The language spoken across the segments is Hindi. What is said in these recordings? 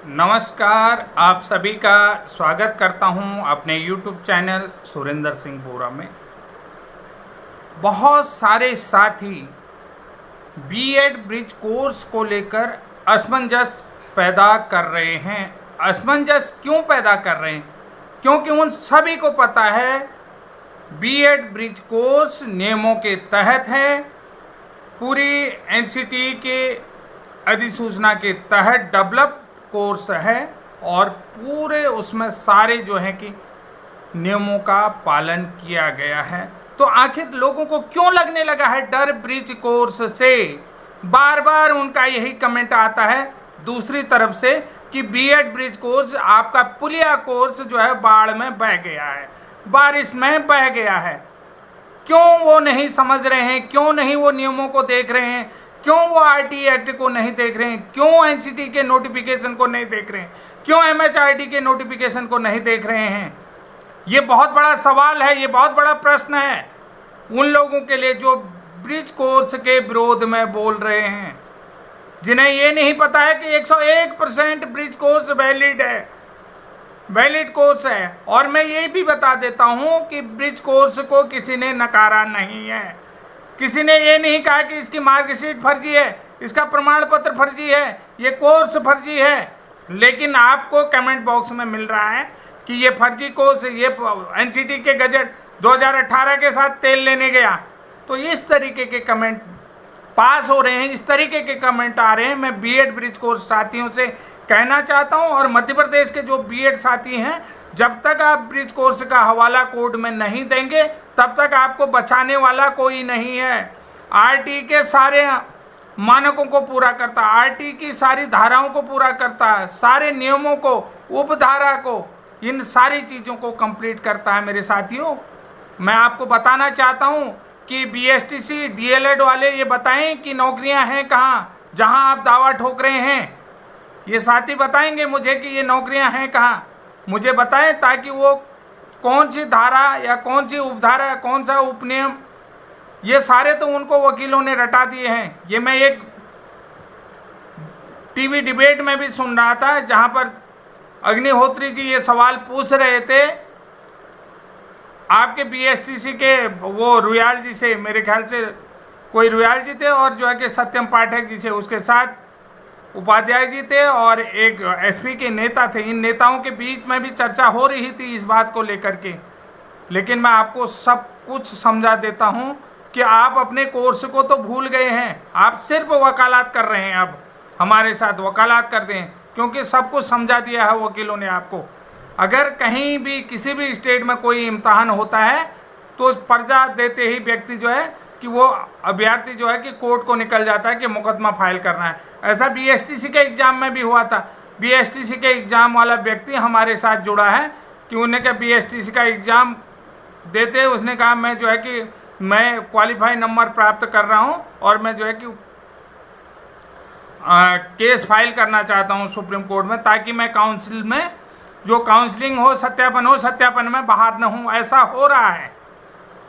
नमस्कार, आप सभी का स्वागत करता हूं अपने YouTube चैनल सुरेंद्र सिंह बोरा में। बहुत सारे साथी बीएड ब्रिज कोर्स को लेकर असमंजस पैदा कर रहे हैं। असमंजस क्यों पैदा कर रहे हैं? क्योंकि उन सभी को पता है बीएड ब्रिज कोर्स नियमों के तहत है, पूरी एनसीटी के अधिसूचना के तहत डेवलप कोर्स है और पूरे उसमें सारे जो हैं कि नियमों का पालन किया गया है। तो आखिर लोगों को क्यों लगने लगा है डर ब्रिज कोर्स से? बार बार उनका यही कमेंट आता है दूसरी तरफ से कि बीएड ब्रिज कोर्स आपका पुलिया कोर्स जो है बाढ़ में बह गया है, बारिश में बह गया है। क्यों वो नहीं समझ रहे हैं? क्यों नहीं वो नियमों को देख रहे हैं? क्यों वो आरटीई एक्ट को नहीं देख रहे हैं? क्यों एनसीटी के नोटिफिकेशन को नहीं देख रहे हैं? क्यों एमएचआरडी के नोटिफिकेशन को नहीं देख रहे हैं? ये बहुत बड़ा सवाल है, ये बहुत बड़ा प्रश्न है उन लोगों के लिए जो ब्रिज कोर्स के विरोध में बोल रहे हैं, जिन्हें ये नहीं पता है कि 101% ब्रिज कोर्स वैलिड है, वैलिड कोर्स है। और मैं ये भी बता देता हूँ कि ब्रिज कोर्स को किसी ने नकारा नहीं है। किसी ने ये नहीं कहा कि इसकी मार्कशीट फर्जी है, इसका प्रमाण पत्र फर्जी है, ये कोर्स फर्जी है। लेकिन आपको कमेंट बॉक्स में मिल रहा है कि ये फर्जी कोर्स, ये एनसीटी के गजट 2018 के साथ तेल लेने गया। तो इस तरीके के कमेंट पास हो रहे हैं, इस तरीके के कमेंट आ रहे हैं। मैं बीएड ब्रिज कोर्स साथियों से कहना चाहता हूं और मध्य प्रदेश के जो बीएड साथी हैं, जब तक आप ब्रिज कोर्स का हवाला कोर्ट में नहीं देंगे तब तक आपको बचाने वाला कोई नहीं है। आरटी के सारे मानकों को पूरा करता, आरटी की सारी धाराओं को पूरा करता है, सारे नियमों को, उपधारा को, इन सारी चीज़ों को कंप्लीट करता है। मेरे साथियों, मैं आपको बताना चाहता हूं कि बीएसटीसी डीएलएड वाले ये बताएं कि नौकरियां हैं कहाँ जहां आप दावा ठोक रहे हैं। ये साथी बताएंगे मुझे कि ये नौकरियां हैं कहाँ, मुझे बताएं, ताकि वो कौन सी धारा या कौन सी उपधारा, कौन सा उपनियम, ये सारे तो उनको वकीलों ने रटा दिए हैं। ये मैं एक टीवी डिबेट में भी सुन रहा था जहां पर अग्निहोत्री जी ये सवाल पूछ रहे थे आपके बीएसटीसी के वो रुयाल जी से, मेरे ख्याल से कोई रुयाल जी थे और जो है कि सत्यम पाठक जी से, उसके साथ उपाध्याय जी थे और एक एसपी के नेता थे। इन नेताओं के बीच में भी चर्चा हो रही थी इस बात को लेकर के। लेकिन मैं आपको सब कुछ समझा देता हूं कि आप अपने कोर्स को तो भूल गए हैं। आप सिर्फ वकालत कर रहे हैं, अब हमारे साथ वकालत कर दें, क्योंकि सब कुछ समझा दिया है वकीलों ने आपको। अगर कहीं भी किसी भी स्टेट में कोई इम्तहान होता है तो पर्चा देते ही व्यक्ति जो है कि वो अभ्यर्थी जो है कि कोर्ट को निकल जाता है कि मुकदमा फाइल करना है। ऐसा बीएसटीसी के एग्ज़ाम में भी हुआ था। बीएसटीसी के एग्ज़ाम वाला व्यक्ति हमारे साथ जुड़ा है कि उन्हें क्या बीएसटीसी का एग्ज़ाम देते, उसने कहा मैं जो है कि मैं क्वालिफाई नंबर प्राप्त कर रहा हूं और मैं जो है कि केस फाइल करना चाहता हूं सुप्रीम कोर्ट में, ताकि मैं काउंसिल में जो काउंसलिंग हो, सत्यापन में बाहर न हूँ। ऐसा हो रहा है।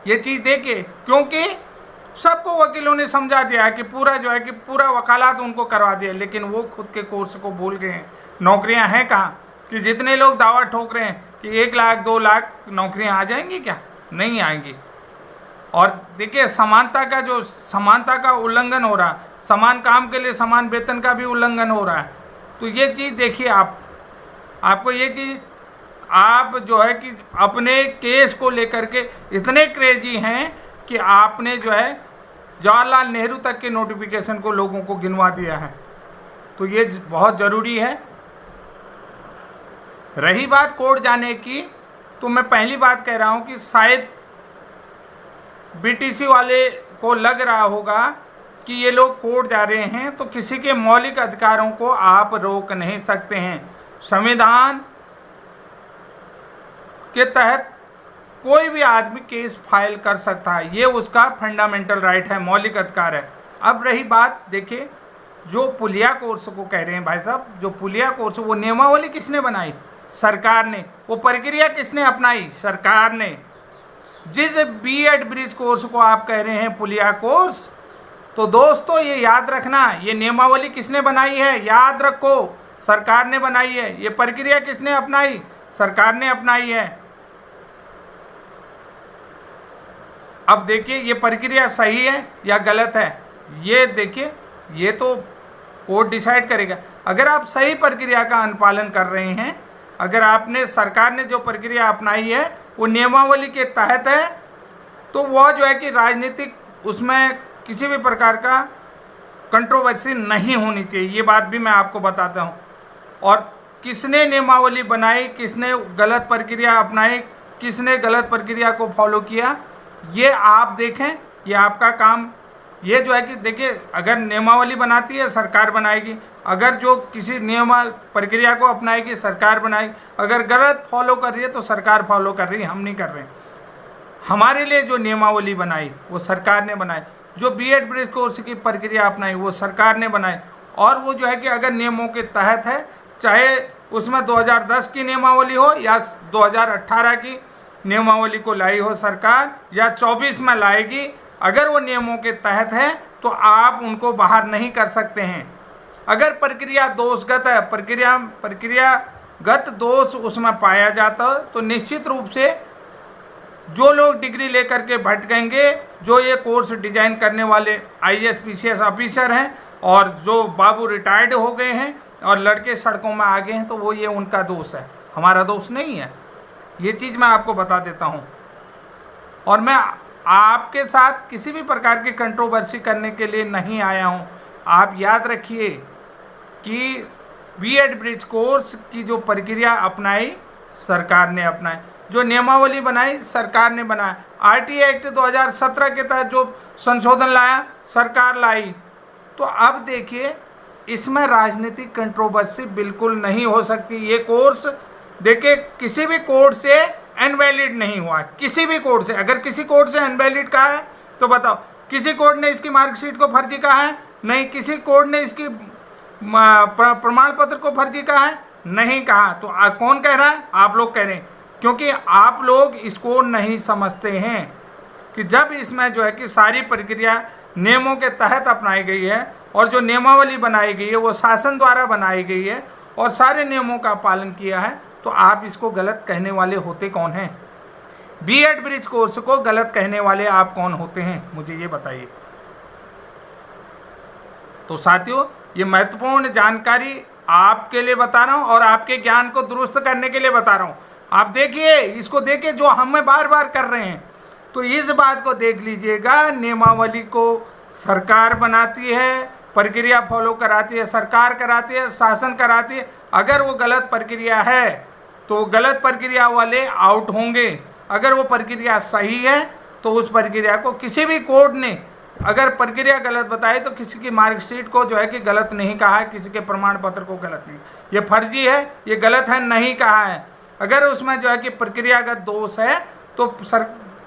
ये चीज़ देखिए, क्योंकि सबको वकीलों ने समझा दिया है कि पूरा जो है कि पूरा वकालत उनको करवा दिया, लेकिन वो खुद के कोर्स को भूल गए हैं। नौकरियां हैं कहाँ? कि जितने लोग दावा ठोक रहे हैं कि 1 लाख 2 लाख नौकरियां आ जाएंगी, क्या नहीं आएंगी। और देखिए समानता का उल्लंघन हो रहा, समान काम के लिए समान वेतन का भी उल्लंघन हो रहा है। तो ये चीज़ देखिए, आपको ये चीज़, आप जो है कि अपने केस को लेकर के इतने क्रेजी हैं कि आपने जो है जवाहरलाल नेहरू तक के नोटिफिकेशन को लोगों को गिनवा दिया है। तो ये बहुत ज़रूरी है। रही बात कोर्ट जाने की, तो मैं पहली बात कह रहा हूँ कि शायद बीटीसी वाले को लग रहा होगा कि ये लोग कोर्ट जा रहे हैं तो किसी के मौलिक अधिकारों को आप रोक नहीं सकते हैं। संविधान के तहत कोई भी आदमी केस फाइल कर सकता है, ये उसका फंडामेंटल राइट है, मौलिक अधिकार है। अब रही बात, देखिए जो पुलिया कोर्स को कह रहे हैं भाई साहब, जो पुलिया कोर्स, वो नियमावली किसने बनाई? सरकार ने। वो प्रक्रिया किसने अपनाई? सरकार ने। जिस बीएड ब्रिज कोर्स को आप कह रहे हैं पुलिया कोर्स, तो दोस्तों ये याद रखना, ये नियमावली किसने बनाई है? याद रखो, सरकार ने बनाई है। ये प्रक्रिया किसने अपनाई? सरकार ने अपनाई है। अब देखिए ये प्रक्रिया सही है या गलत है, ये देखिए, ये तो कोर्ट डिसाइड करेगा। अगर आप सही प्रक्रिया का अनुपालन कर रहे हैं, अगर आपने, सरकार ने जो प्रक्रिया अपनाई है वो नियमावली के तहत है, तो वह जो है कि राजनीतिक, उसमें किसी भी प्रकार का कंट्रोवर्सी नहीं होनी चाहिए। ये बात भी मैं आपको बताता हूँ। और किसने नियमावली बनाई, किसने गलत प्रक्रिया अपनाई, किसने गलत प्रक्रिया को फॉलो किया, ये आप देखें, ये आपका काम। ये जो है कि देखिए, अगर नियमावली बनाती है सरकार बनाएगी, अगर जो किसी नियम प्रक्रिया को अपनाएगी सरकार बनाएगी, अगर गलत फॉलो कर रही है तो सरकार फॉलो कर रही है, हम नहीं कर रहे। हमारे लिए जो नियमावली बनाई वो सरकार ने बनाई, जो बीएड ब्रिज कोर्स की प्रक्रिया अपनाई वो सरकार ने बनाई। और वो जो है कि अगर नियमों के तहत है, चाहे उसमें 2010 की नियमावली हो या 2018 की नियमावली को लाई हो सरकार, या 24 में लाएगी, अगर वो नियमों के तहत है तो आप उनको बाहर नहीं कर सकते हैं। अगर प्रक्रिया दोषगत है, प्रक्रियागत दोष उसमें पाया जाता है, तो निश्चित रूप से जो लोग डिग्री लेकर के भटकेंगे, जो ये कोर्स डिजाइन करने वाले आईएएस पीसीएस ऑफिसर हैं, और जो बाबू रिटायर्ड हो गए हैं और लड़के सड़कों में आ गए हैं, तो वो ये उनका दोष है, हमारा दोष नहीं है। ये चीज़ मैं आपको बता देता हूँ। और मैं आपके साथ किसी भी प्रकार की कंट्रोवर्सी करने के लिए नहीं आया हूँ। आप याद रखिए कि बीएड ब्रिज कोर्स की जो प्रक्रिया अपनाई सरकार ने अपनाई, जो नियमावली बनाई सरकार ने बनाया। आरटीआई एक्ट 2017 के तहत जो संशोधन लाया सरकार लाई। तो अब देखिए, इसमें राजनीतिक कंट्रोवर्सी बिल्कुल नहीं हो सकती। ये कोर्स देखिए किसी भी कोर्ट से इनवैलिड नहीं हुआ, किसी भी कोर्ट से। अगर किसी कोर्ट से इनवैलिड कहा है तो बताओ, किसी कोर्ट ने इसकी मार्कशीट को फर्जी कहा है? नहीं। किसी कोर्ट ने इसकी प्रमाण पत्र को फर्जी कहा है? नहीं कहा। तो कौन कह रहा है? आप लोग कह रहे हैं, क्योंकि आप लोग इसको नहीं समझते हैं कि जब इसमें जो है कि सारी प्रक्रिया नियमों के तहत अपनाई गई है, और जो नियमावली बनाई गई है वो शासन द्वारा बनाई गई है और सारे नियमों का पालन किया है, तो आप इसको गलत कहने वाले होते कौन हैं? बीएड ब्रिज कोर्स को गलत कहने वाले आप कौन होते हैं, मुझे ये बताइए। तो साथियों, ये महत्वपूर्ण जानकारी आपके लिए बता रहा हूं और आपके ज्ञान को दुरुस्त करने के लिए बता रहा हूं। आप देखिए, इसको देखिए, जो हमें बार बार कर रहे हैं, तो इस बात को देख लीजिएगा। नियमावली को सरकार बनाती है, प्रक्रिया फॉलो कराती है सरकार, कराती है, शासन कराती है। अगर वो गलत प्रक्रिया है तो गलत प्रक्रिया वाले आउट होंगे। अगर वो प्रक्रिया सही है तो उस प्रक्रिया को किसी भी कोर्ट ने अगर प्रक्रिया गलत बताई तो किसी की मार्कशीट को जो है कि गलत नहीं कहा है, किसी के प्रमाण पत्र को गलत नहीं, ये फर्जी है, ये गलत है, नहीं कहा है। अगर उसमें जो है कि प्रक्रियागत दोष है तो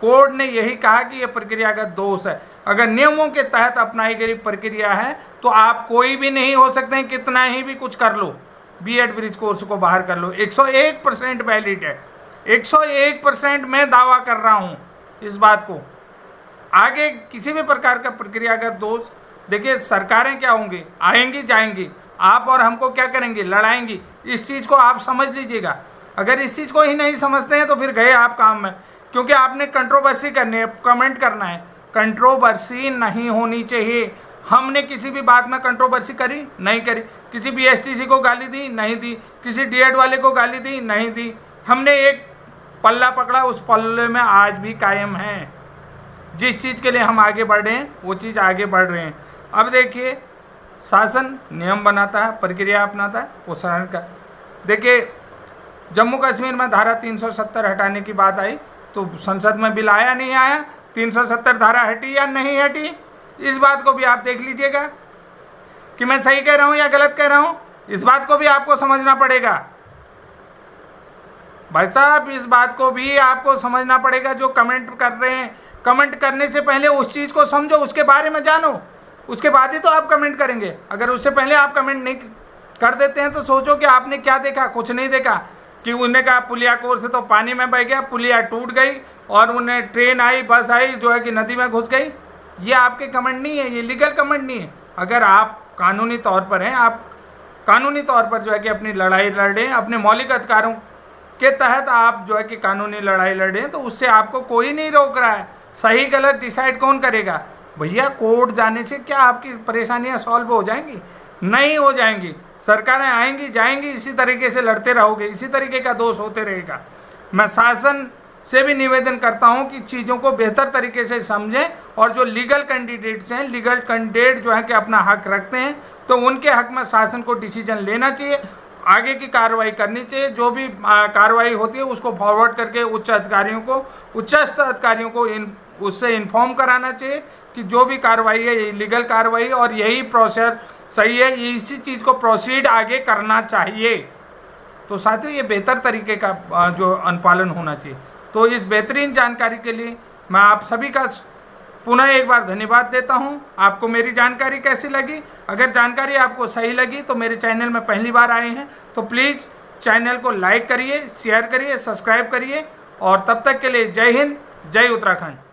कोर्ट ने यही कहा कि ये प्रक्रियागत दोष है। अगर नियमों के तहत अपनाई गई प्रक्रिया है तो आप कोई भी नहीं हो सकते हैं, कितना ही भी कुछ कर लो, बीएड ब्रिज कोर्स को बाहर कर लो। 101% वैलिड है, 101% मैं दावा कर रहा हूँ इस बात को। आगे किसी भी प्रकार का प्रक्रियागत दोष, देखिए सरकारें क्या होंगी, आएंगी जाएंगी, आप और हमको क्या करेंगे, लड़ाएंगी। इस चीज़ को आप समझ लीजिएगा। अगर इस चीज़ को ही नहीं समझते हैं तो फिर गए आप काम में, क्योंकि आपने कंट्रोवर्सी करनी है, कमेंट करना है। कंट्रोवर्सी नहीं होनी चाहिए। हमने किसी भी बात में कंट्रोवर्सी करी नहीं करी। किसी बीएसटीसी को गाली दी नहीं दी, किसी डीएड वाले को गाली दी नहीं दी। हमने एक पल्ला पकड़ा, उस पल्ले में आज भी कायम हैं। जिस चीज़ के लिए हम आगे बढ़ रहे हैं वो चीज़ आगे बढ़ रहे हैं। अब देखिए, शासन नियम बनाता है, प्रक्रिया अपनाता है, वो शासन का। देखिए, जम्मू कश्मीर में धारा 370 हटाने की बात आई तो संसद में बिल आया नहीं आया, 370 धारा हटी या नहीं हटी, इस बात को भी आप देख लीजिएगा कि मैं सही कह रहा हूँ या गलत कह रहा हूँ। इस बात को भी आपको समझना पड़ेगा भाई साहब, इस बात को भी आपको समझना पड़ेगा। जो कमेंट कर रहे हैं, कमेंट करने से पहले उस चीज़ को समझो, उसके बारे में जानो, उसके बाद ही तो आप कमेंट करेंगे। अगर उससे पहले आप कमेंट नहीं कर देते हैं तो सोचो कि आपने क्या देखा, कुछ नहीं देखा। कि उन्हें कहा पुलिया कोर्स से तो पानी में बह गया, पुलिया टूट गई और उन्हें ट्रेन आई, बस आई जो है कि नदी में घुस गई। ये आपके कमेंट नहीं है, ये लीगल कमेंट नहीं है। अगर आप कानूनी तौर पर हैं, आप कानूनी तौर पर जो है कि अपनी लड़ाई लड़ रहे हैं, अपने मौलिक अधिकारों के तहत आप जो है कि कानूनी लड़ाई लड़ रहे हैं, तो उससे आपको कोई नहीं रोक रहा है। सही गलत डिसाइड कौन करेगा? भैया कोर्ट जाने से क्या आपकी परेशानियां सॉल्व हो जाएंगी? नहीं हो जाएंगी। सरकारें आएंगी जाएंगी, इसी तरीके से लड़ते रहोगे, इसी तरीके का दोष होते रहेगा। मैं शासन से भी निवेदन करता हूं कि चीज़ों को बेहतर तरीके से समझें, और जो लीगल कैंडिडेट्स हैं, लीगल कैंडिडेट जो है कि अपना हक रखते हैं, तो उनके हक में शासन को डिसीजन लेना चाहिए, आगे की कार्रवाई करनी चाहिए। जो भी कार्रवाई होती है उसको फॉरवर्ड करके उच्चस्थ अधिकारियों को उससे इन्फॉर्म कराना चाहिए कि जो भी कार्रवाई है ये लीगल कार्रवाई, और यही प्रोसेस सही है, इसी चीज़ को प्रोसीड आगे करना चाहिए। तो साथियों, ये बेहतर तरीके का जो अनुपालन होना चाहिए। तो इस बेहतरीन जानकारी के लिए मैं आप सभी का पुनः एक बार धन्यवाद देता हूं। आपको मेरी जानकारी कैसी लगी? अगर जानकारी आपको सही लगी तो मेरे चैनल में पहली बार आए हैं तो प्लीज़ चैनल को लाइक करिए, शेयर करिए, सब्सक्राइब करिए, और तब तक के लिए जय हिंद, जय उत्तराखंड।